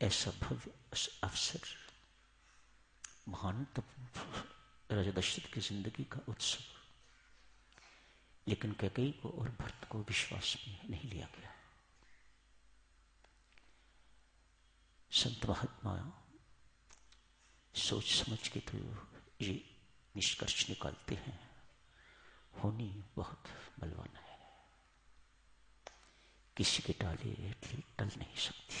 ऐसा भव्य अवसर, महानतम राजा दशरथ की जिंदगी का उत्सव, लेकिन कैकेयी को और भरत को विश्वास में नहीं लिया गया। संत महात्मा सोच समझ के तो ये निष्कर्ष निकालते हैं, होनी बहुत बलवान है, किसी के टाले टल नहीं सकती।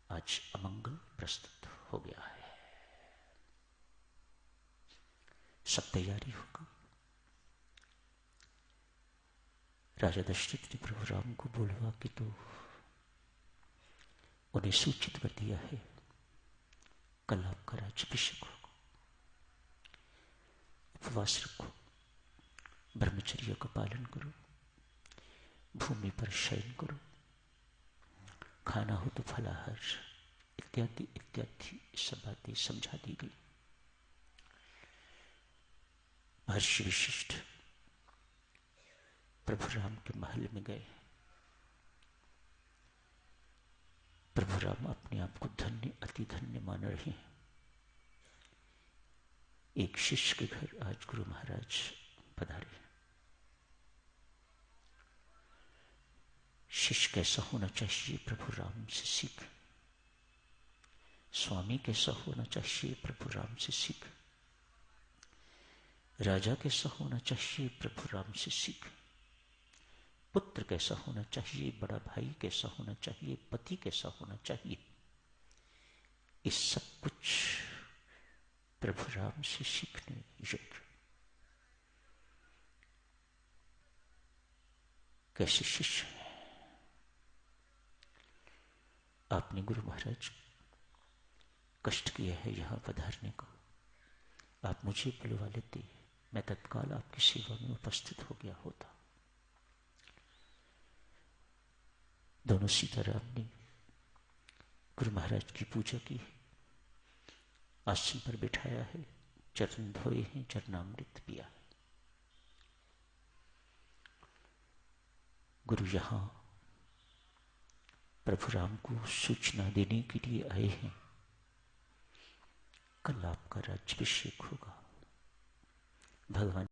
आज अमंगल प्रस्तुत हो गया है, सब तैयारी होगा। राजा दशरथ ने प्रभु राम को बुलवा के तो उन्हें सूचित कर दिया है, कल आपका राज्याभिषेक होगा, उपवास रखो, ब्रह्मचर्य का पालन करो, भूमि पर शयन करो, खाना हो तो फलाहार, इत्यादि इत्यादि सब बातें समझा दी गई। महर्षि विशिष्ट प्रभु राम के महल में गए। प्रभु राम अपने आप को धन्य, अति धन्य मान रहे हैं। एक शिष्य के घर आज गुरु महाराज पधारे। शिष्य कैसा होना चाहिए प्रभु राम से सीख, स्वामी कैसा होना चाहिए प्रभु राम से सीख, राजा कैसा होना चाहिए प्रभु राम से सीख, पुत्र कैसा होना चाहिए, बड़ा भाई कैसा होना चाहिए, पति कैसा होना चाहिए, ये सब कुछ प्रभु राम से सीखने योग्य। कैसे शिष्य हैं आपने गुरु महाराज कष्ट किया है यहां पधारने का, आप मुझे बुलवा लेते, मैं तत्काल आपकी सेवा में उपस्थित हो गया होता। दोनों सीताराम ने गुरु महाराज की पूजा की, आसन पर बिठाया है, चरण धोए हैं, चरणामृत पिया है। गुरु यहां प्रभु राम को सूचना देने के लिए आए हैं, कल आपका राज्याभिषेक होगा। भगवान